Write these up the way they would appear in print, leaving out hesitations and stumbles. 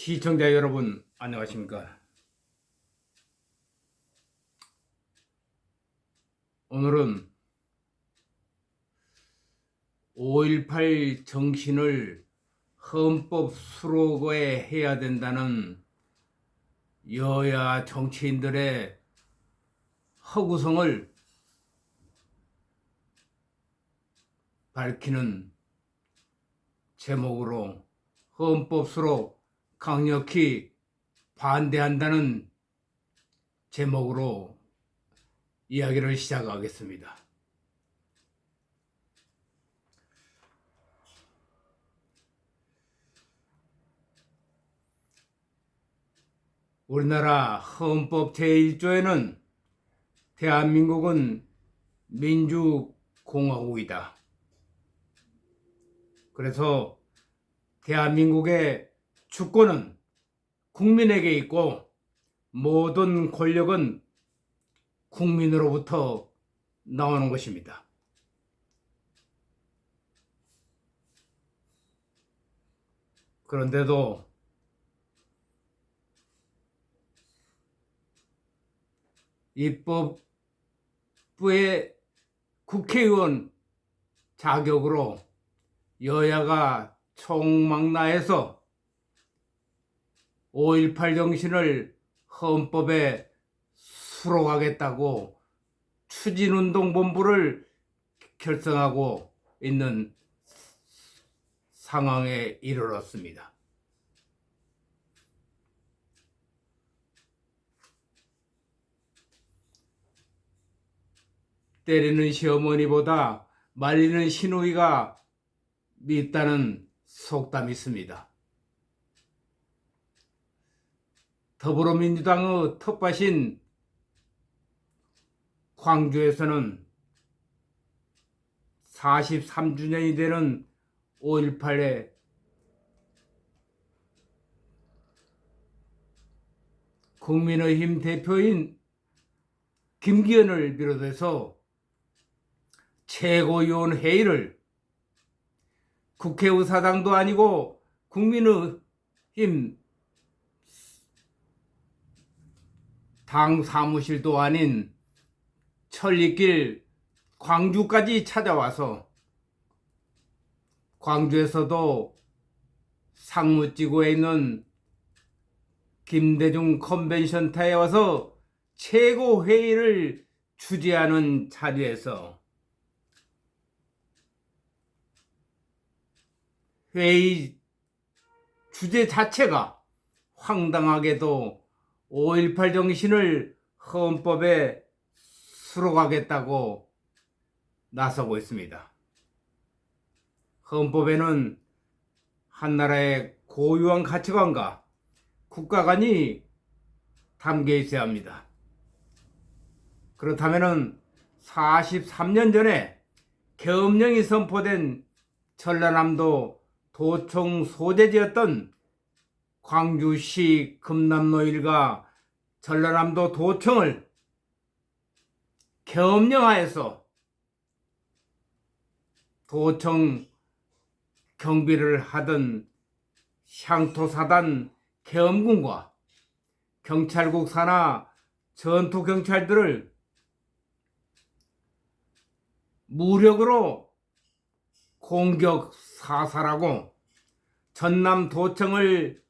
시청자 여러분 안녕하십니까. 오늘은 5.18 정신을 헌법 수록에 해야 된다는 여야 정치인들의 허구성을 밝히는 제목으로 헌법 수록 강력히 반대한다는 제목으로 이야기를 시작하겠습니다. 우리나라 헌법 제1조에는 대한민국은 민주공화국이다. 그래서 대한민국의 주권은 국민에게 있고 모든 권력은 국민으로부터 나오는 것입니다. 그런데도 입법부의 국회의원 자격으로 여야가 총망라해서 5.18 정신을 헌법에 수록하겠다고 추진운동본부를 결성하고 있는 상황에 이르렀습니다. 때리는 시어머니보다 말리는 시누이가 밉다는 속담이 있습니다. 더불어민주당의 텃밭인 광주에서는 43주년이 되는 5.18에 국민의힘 대표인 김기현을 비롯해서 최고위원 회의를 국회의사당도 아니고 국민의힘 당 사무실도 아닌 천리길 광주까지 찾아와서 광주에서도 상무지구에 있는 김대중 컨벤션타에 와서 최고회의를 주재하는 자리에서 회의 주제 자체가 황당하게도 5.18 정신을 헌법에 수록하겠다고 나서고 있습니다. 헌법에는 한 나라의 고유한 가치관과 국가관이 담겨 있어야 합니다. 그렇다면 43년 전에 계엄령이 선포된 전라남도 도청 소재지였던 광주시 금남로 일가 전라남도 도청을 계엄령하에서 도청 경비를 하던 향토사단 계엄군과 경찰국 산하 전투경찰들을 무력으로 공격 사살하고 전남 도청을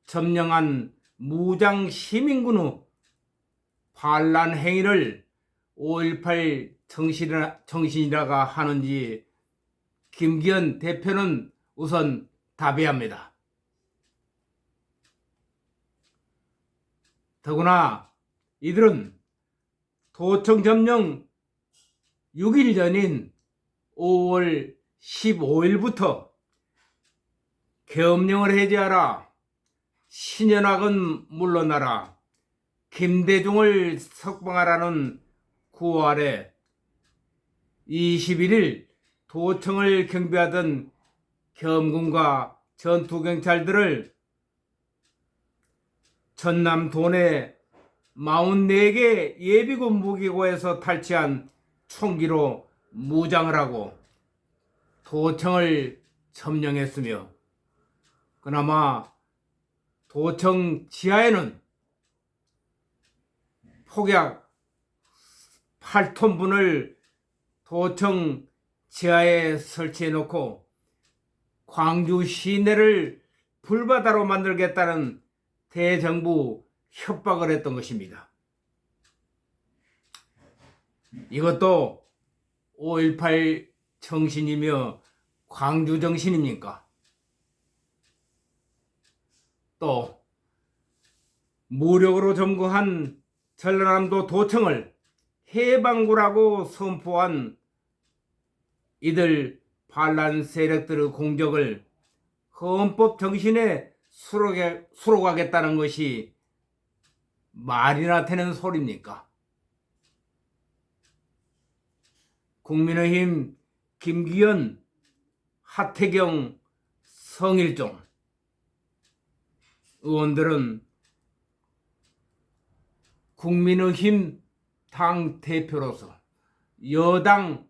점령한 무장 시민군의 반란 행위를 5.18 정신이라가 하는지 김기현 대표는 우선 답해야 합니다. 더구나 이들은 도청 점령 6일 전인 5월 15일부터 계엄령을 해제하라, 신현학은 물러나라, 김대중을 석방하라는 구호 아래 21일 도청을 경비하던 계엄군과 전투경찰들을 전남 도내 44개 예비군 무기고에서 탈취한 총기로 무장을 하고 도청을 점령했으며 그나마 도청 지하에는 폭약 8톤분을 도청 지하에 설치해 놓고 광주 시내를 불바다로 만들겠다는 대정부 협박을 했던 것입니다. 이것도 5.18 정신이며 광주 정신입니까? 또 무력으로 점거한 전라남도 도청을 해방구라고 선포한 이들 반란 세력들의 공격을 헌법 정신에 수록하겠다는 것이 말이나 되는 소리입니까? 국민의힘 김기현, 하태경, 성일종 의원들은 국민의힘 당 대표로서 여당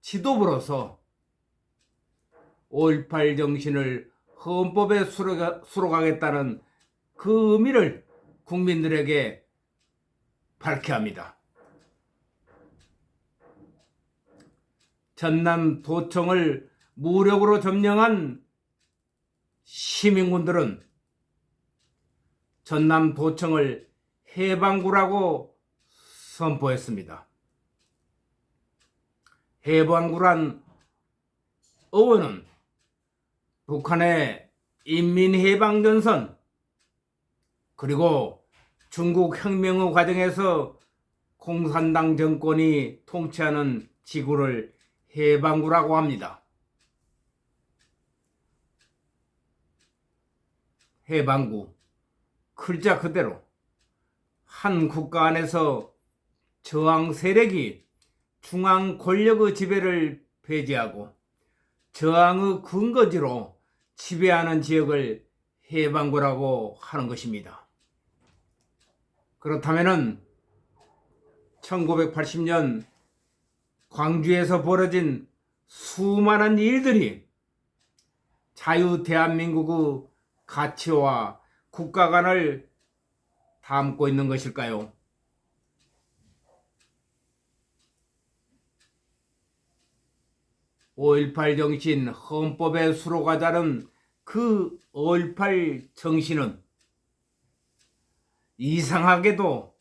지도부로서 5.18 정신을 헌법에 수록하겠다는 그 의미를 국민들에게 밝혀야 합니다. 전남 도청을 무력으로 점령한 시민군들은 전남 도청을 해방구라고 선포했습니다. 해방구란 어원은 북한의 인민해방전선 그리고 중국 혁명의 과정에서 공산당 정권이 통치하는 지구를 해방구라고 합니다. 해방구, 글자 그대로 한 국가 안에서 저항 세력이 중앙 권력의 지배를 배제하고 저항의 근거지로 지배하는 지역을 해방구라고 하는 것입니다. 그렇다면 1980년 광주에서 벌어진 수많은 일들이 자유 대한민국의 가치와 국가관을 담고 있는 것일까요? (5.18) 정신 헌법에 수록하자는 그 5.18 정신은 이상하게도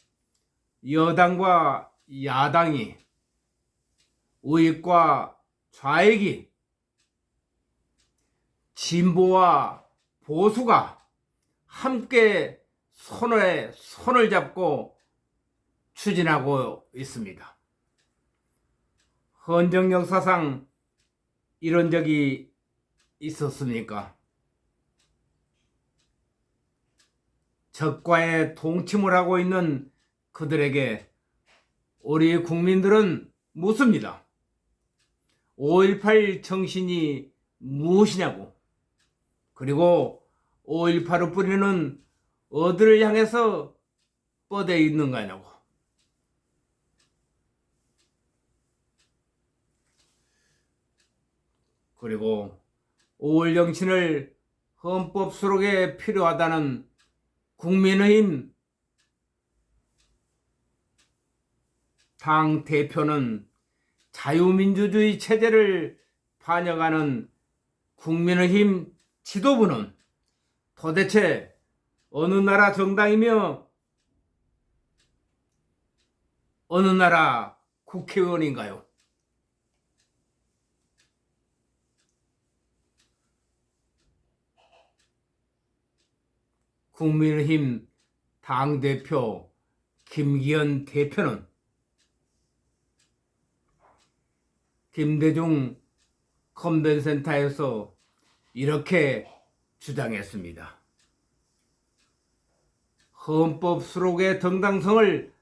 여당과 야당이 우익과 좌익이 진보와 보수가 함께 손에 손을 잡고 추진하고 있습니다. 헌정 역사상 이런 적이 있었습니까? 적과의 동침을 하고 있는 그들에게 우리 국민들은 묻습니다. 5.18 정신이 무엇이냐고, 그리고 5.18을 뿌리는 어디를 향해서 뻗어 있는 거냐고. 그리고 5.18 정신을 헌법 수록에 필요하다는 국민의힘 당 대표는 자유민주주의 체제를 반영하는 국민의힘 지도부는 도대체 어느 나라 정당이며 어느 나라 국회의원인가요? 국민의힘 당대표 김기현 대표는 김대중 컨벤센터에서 이렇게 주장했습니다. 헌법 수록의 정당성을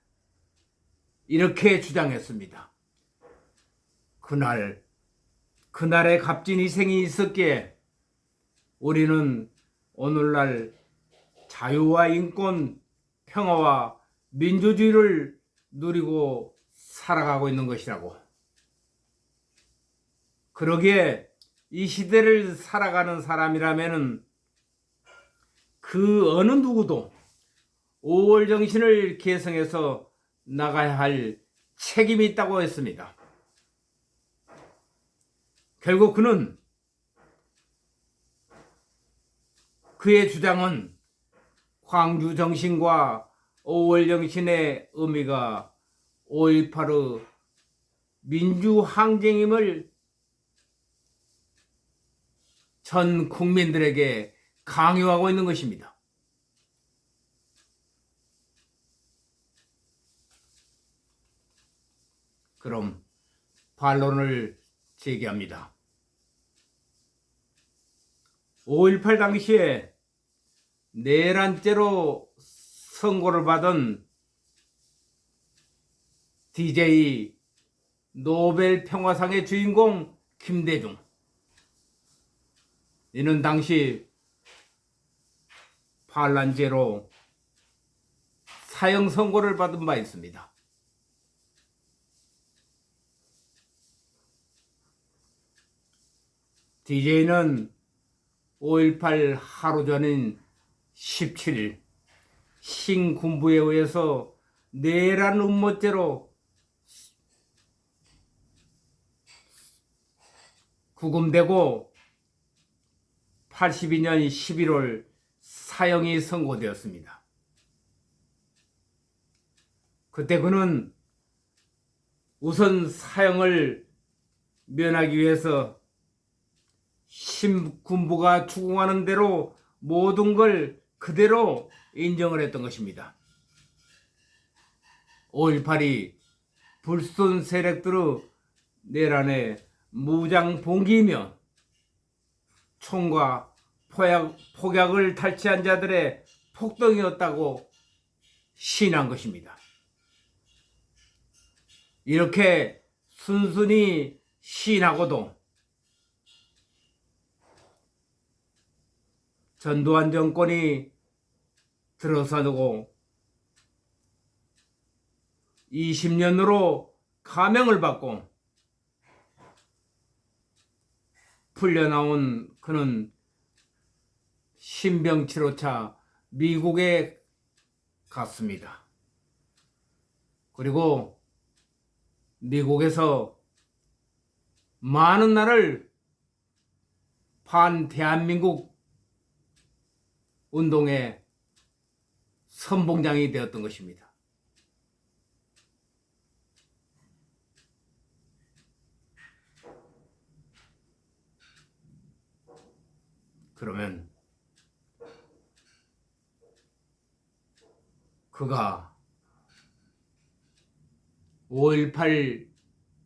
이렇게 주장했습니다. 그날의 값진 희생이 있었기에 우리는 오늘날 자유와 인권, 평화와 민주주의를 누리고 살아가고 있는 것이라고. 그러기에 이 시대를 살아가는 사람이라면 그 어느 누구도 5월 정신을 계승해서 나가야 할 책임이 있다고 했습니다. 결국 그는 그의 주장은 광주 정신과 5월 정신의 의미가 5.18의 민주항쟁임을 전 국민들에게 강요하고 있는 것입니다. 그럼 반론을 제기합니다. 5.18 당시에 내란죄로 선고를 받은 DJ 노벨 평화상의 주인공 김대중, 이는 당시 반란죄로 사형 선고를 받은 바 있습니다. DJ는 5.18 하루 전인 17일 신군부에 의해서 내란 음모죄로 구금되고 82년 11월 사형이 선고되었습니다. 그때 그는 우선 사형을 면하기 위해서 신군부가 추궁하는 대로 모든 걸 그대로 인정을 했던 것입니다. 5.18이 불순 세력들의 내란의 무장 봉기이며 총과 폭약을 탈취한 자들의 폭동이었다고 시인한 것입니다. 이렇게 순순히 시인하고도 전두환 정권이 들어서고 20년으로 감형을 받고 풀려나온 그는 신병치료차 미국에 갔습니다. 그리고 미국에서 많은 날을 반대한민국 운동의 선봉장이 되었던 것입니다. 그러면 그가 5.18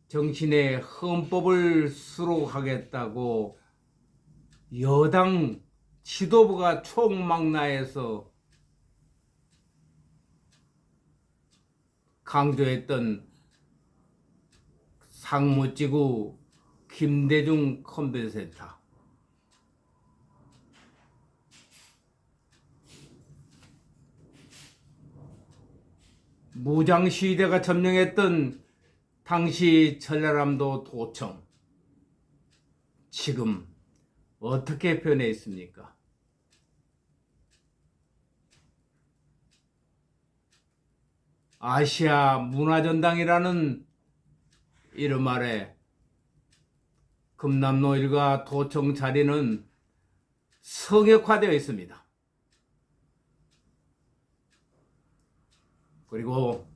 정신의 헌법을 수록하겠다고 여당 지도부가 총망라해서 강조했던 상무지구 김대중 컨벤센터, 무장시위대가 점령했던 당시 전라남도 도청, 지금 어떻게 변해 있습니까? 아시아 문화전당이라는 이름 아래 금남로 일가 도청 자리는 성역화되어 있습니다. 그리고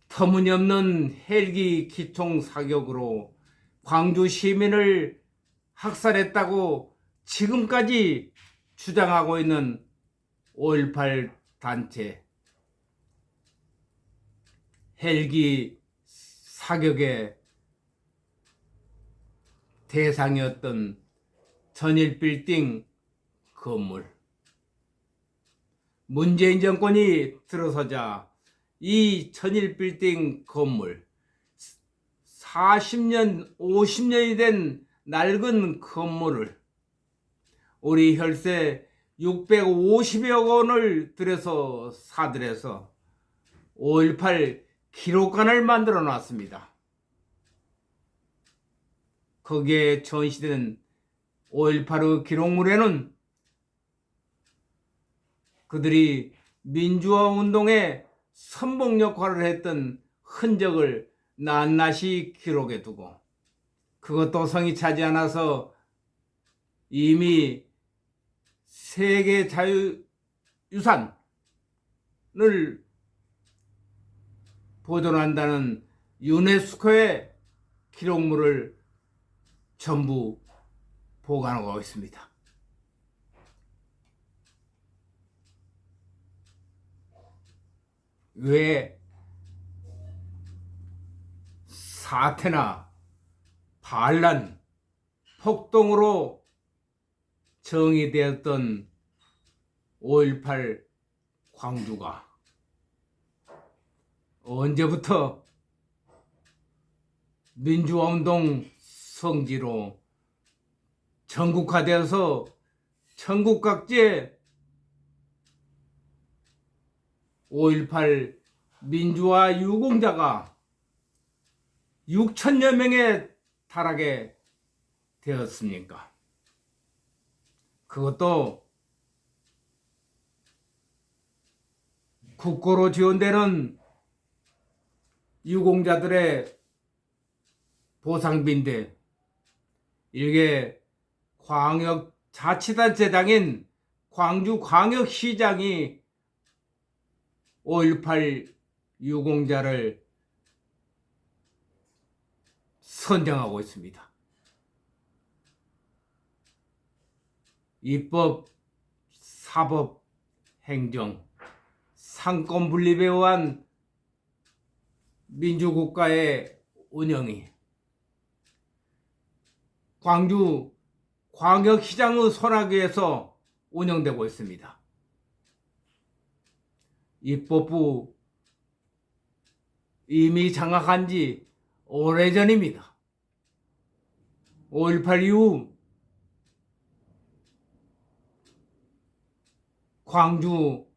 터무니없는 헬기 기총 사격으로 광주 시민을 학살했다고 지금까지 주장하고 있는 5.18 단체, 헬기 사격의 대상이었던 전일빌딩 건물, 문재인 정권이 들어서자 이 전일빌딩 건물 40년, 50년이 된 낡은 건물을 우리 혈세 650여 원을 들여서 사들여서 5.18 기록관을 만들어 놨습니다. 거기에 전시된 5.18의 기록물에는 그들이 민주화 운동에 선봉 역할을 했던 흔적을 낱낱이 기록해 두고, 그것도 성이 차지 않아서 이미 세계 자유유산을 보존한다는 유네스코의 기록물을 전부 보관하고 있습니다. 왜 사태나 반란, 폭동으로 정의되었던 5.18 광주가 언제부터 민주화운동 성지로 전국화되어서 전국 각지에 5.18 민주화 유공자가 6천여 명에 달하게 되었습니까? 그것도 국고로 지원되는 유공자들의 보상비인데, 이게 광역자치단체장인 광주광역시장이 5.18 유공자를 선정하고 있습니다. 입법, 사법, 행정, 상권 분립에 의한 민주국가의 운영이 광주 광역시장의 손아귀에서 운영되고 있습니다. 입법부 이미 장악한 지 오래전입니다. 5.18 이후 광주,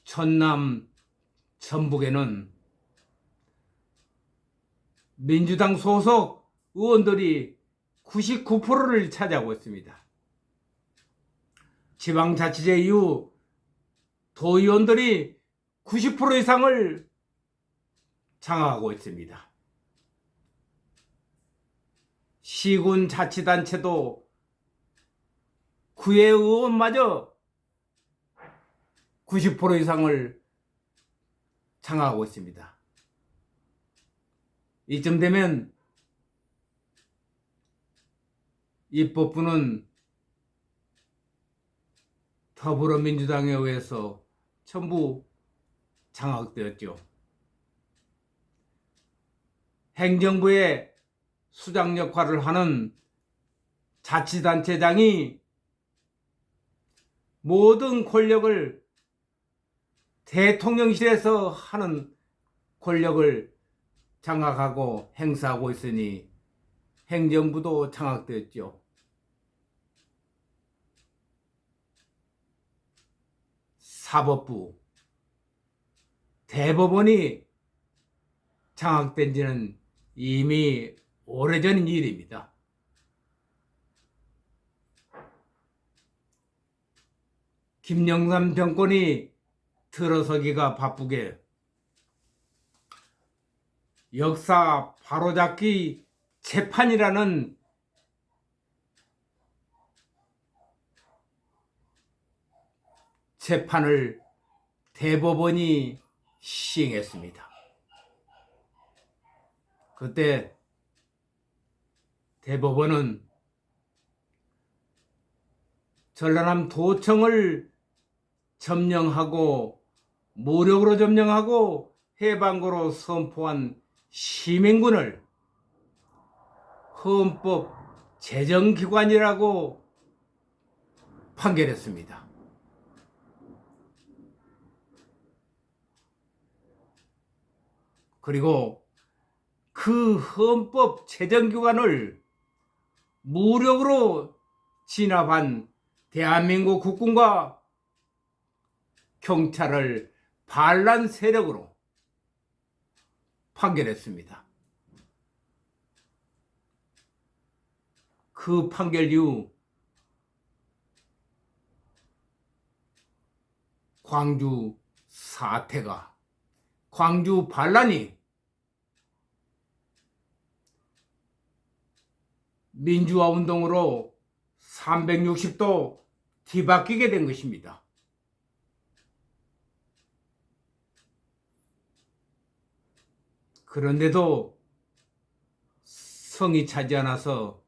전남, 전북에는 민주당 소속 의원들이 99%를 차지하고 있습니다. 지방자치제 이후 도의원들이 90% 이상을 장악하고 있습니다. 시군 자치단체도 구의원마저 90% 이상을 장악하고 있습니다. 이쯤 되면 입법부는 더불어민주당에 의해서 전부 장악되었죠. 행정부의 수장 역할을 하는 자치단체장이 모든 권력을 대통령실에서 하는 권력을 장악하고 행사하고 있으니 행정부도 장악되었죠. 사법부, 대법원이 장악된 지는 이미 오래전 일입니다. 김영삼 정권이 들어서기가 바쁘게 역사 바로잡기 재판이라는 재판을 대법원이 시행했습니다. 그때 대법원은 전라남 도청을 점령하고 무력으로 점령하고 해방구로 선포한 시민군을 헌법 제정기관이라고 판결했습니다. 그리고 그 헌법 제정기관을 무력으로 진압한 대한민국 국군과 경찰을 반란 세력으로 판결했습니다. 그 판결 이후 광주 사태가, 광주 반란이 민주화 운동으로 360도 뒤바뀌게 된 것입니다. 그런데도 성이 차지 않아서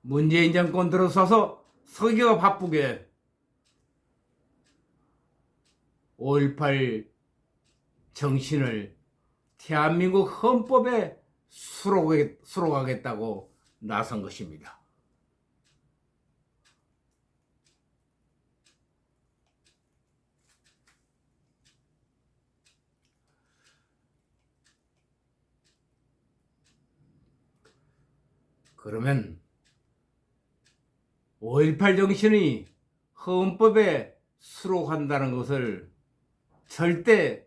문재인 정권 들어서서 서기가 바쁘게 5.18 정신을 대한민국 헌법에 수록하겠다고 나선 것입니다. 그러면 5.18 정신이 헌법에 수록한다는 것을 절대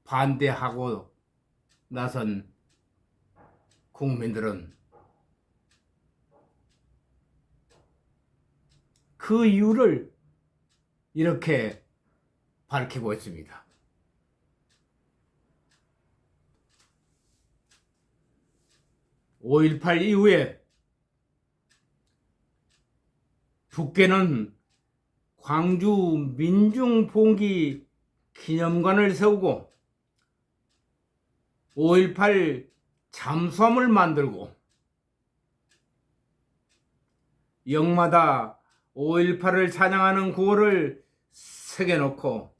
반대하고 나선 국민들은 그 이유를 이렇게 밝히고 있습니다. 5.18 이후에 북계는 광주 민중봉기 기념관을 세우고 5.18 잠수함을 만들고 역마다 5.18을 찬양하는 구호를 새겨놓고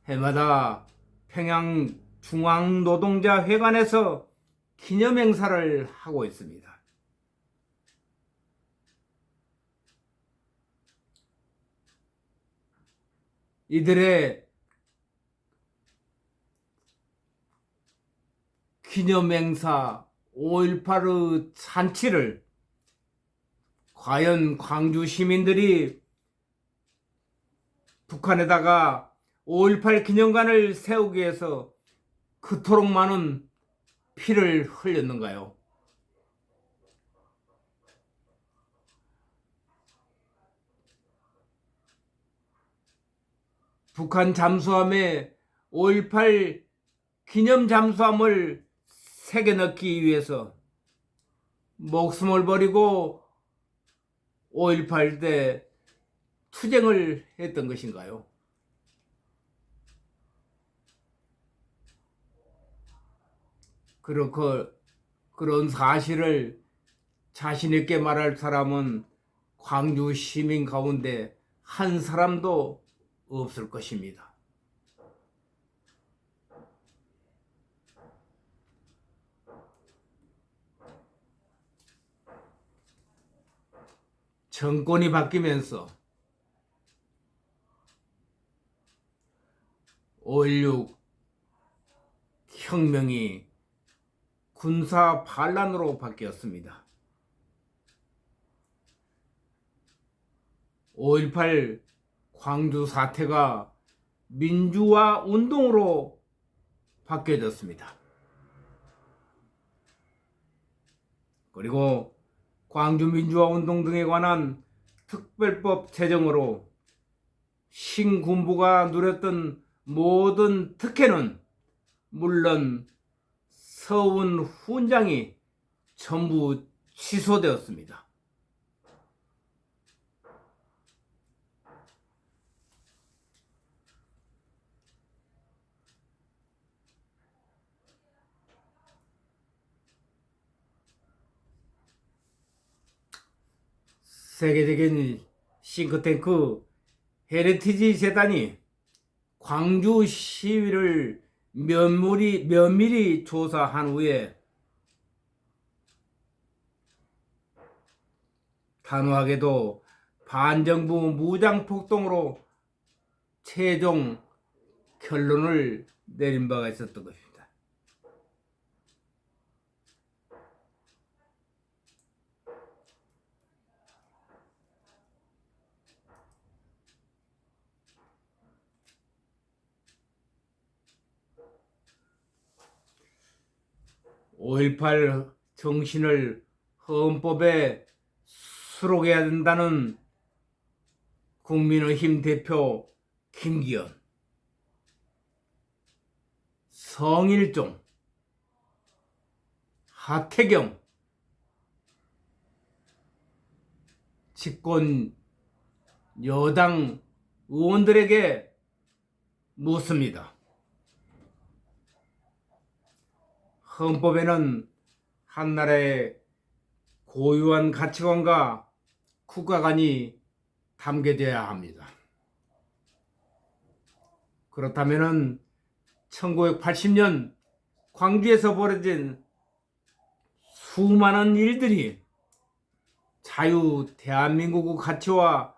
해마다 평양중앙노동자회관에서 기념행사를 하고 있습니다. 이들의 기념행사 5.18의 잔치를 과연 광주 시민들이 북한에다가 5.18 기념관을 세우기 위해서 그토록 많은 피를 흘렸는가요? 북한 잠수함에 5.18 기념 잠수함을 새겨 넣기 위해서 목숨을 버리고 5.18 때 투쟁을 했던 것인가요? 그런 사실을 자신 있게 말할 사람은 광주 시민 가운데 한 사람도 없을 것입니다. 정권이 바뀌면서 5.16 혁명이 군사 반란으로 바뀌었습니다. 5.18 광주 사태가 민주화 운동으로 바뀌어졌습니다. 그리고 광주 민주화 운동 등에 관한 특별법 제정으로 신군부가 누렸던 모든 특혜는 물론 서운 훈장이 전부 취소되었습니다. 세계적인 싱크탱크 헤리티지 재단이 광주 시위를 면밀히 조사한 후에 단호하게도 반정부 무장폭동으로 최종 결론을 내린 바가 있었던 것입니다. 5.18 정신을 헌법에 수록해야 된다는 국민의힘 대표 김기현, 성일종, 하태경, 집권 여당 의원들에게 묻습니다. 헌법에는 한 나라의 고유한 가치관과 국가관이 담겨져야 합니다. 그렇다면 1980년 광주에서 벌어진 수많은 일들이 자유 대한민국의 가치와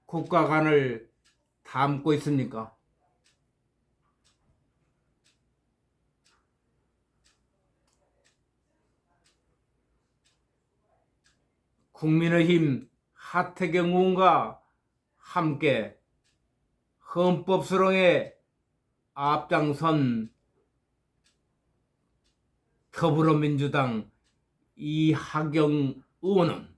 국가관을 담고 있습니까? 국민의힘 하태경 의원과 함께 헌법 수령에 앞장선 더불어민주당 이하경 의원은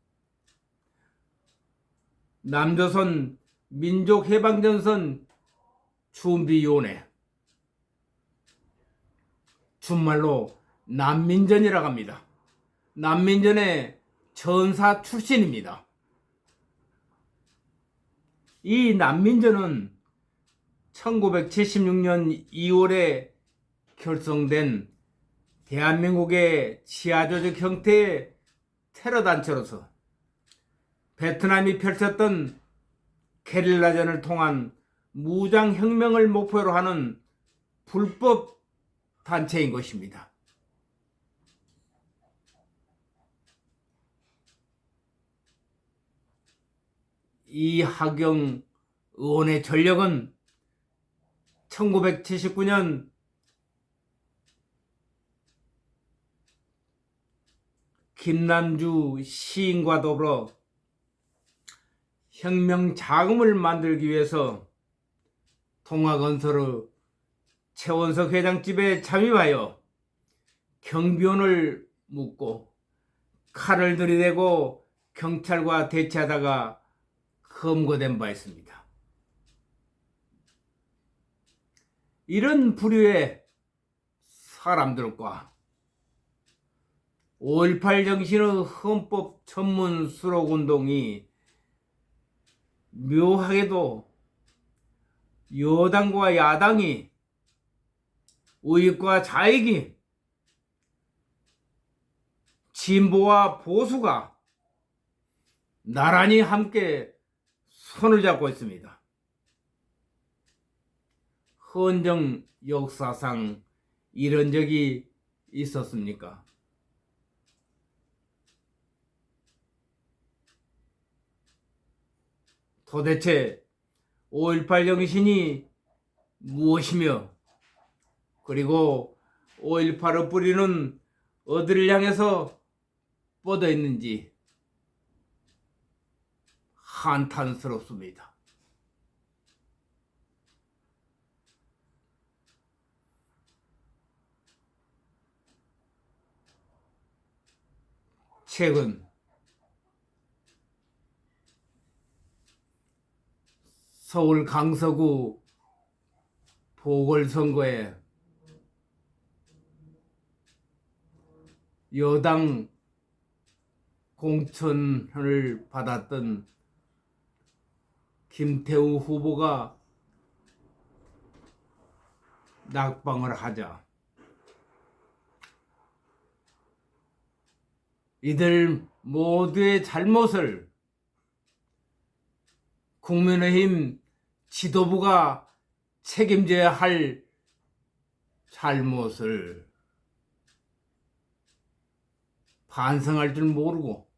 남조선 민족해방전선 준비위원회, 준말로 난민전이라고 합니다. 난민전의 전사 출신입니다. 이 난민전은 1976년 2월에 결성된 대한민국의 지하조직 형태의 테러단체로서 베트남이 펼쳤던 게릴라전을 통한 무장혁명을 목표로 하는 불법 단체인 것입니다. 이하경 의원의 전력은 1979년 김남주 시인과 더불어 혁명 자금을 만들기 위해서 통화건설의 최원석 회장집에 잠입하여 경비원을 묻고 칼을 들이대고 경찰과 대치하다가 검거된 바 있습니다. 이런 부류의 사람들과 5.18 정신의 헌법 전문 수록 운동이 묘하게도 여당과 야당이 우익과 좌익이 진보와 보수가 나란히 함께 손을 잡고 있습니다. 헌정 역사상 이런 적이 있었습니까? 도대체 5.18 정신이 무엇이며, 그리고 5.18의 뿌리는 어디를 향해서 뻗어 있는지 한탄스럽습니다. 최근 서울 강서구 보궐선거에 여당 공천을 받았던 김태우 후보가 낙방을 하자 이들 모두의 잘못을 국민의힘 지도부가 책임져야 할 잘못을 반성할 줄 모르고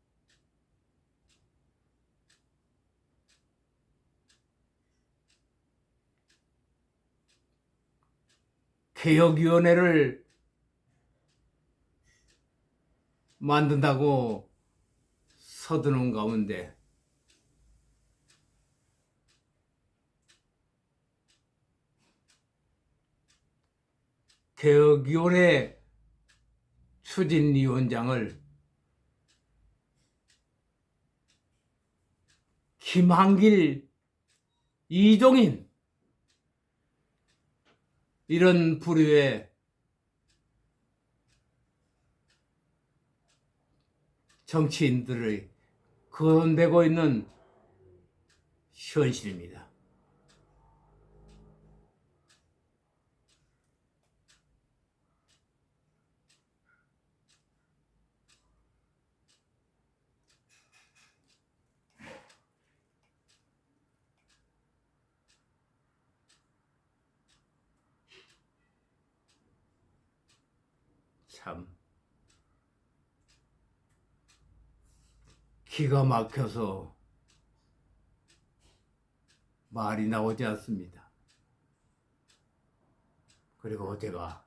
개혁위원회를 만든다고 서두른 가운데 개혁위원회 추진위원장을 김한길, 이종인 이런 부류의 정치인들의 거론되고 있는 현실입니다. 참 기가 막혀서 말이 나오지 않습니다. 그리고 제가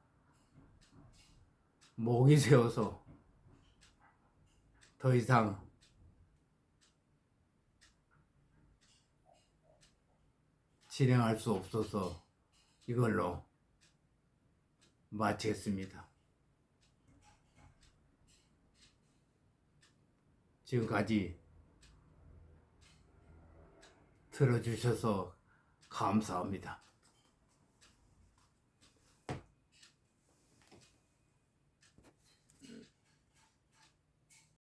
목이 새어서 더 이상 진행할 수 없어서 이걸로 마치겠습니다. 지금까지 들어주셔서 감사합니다.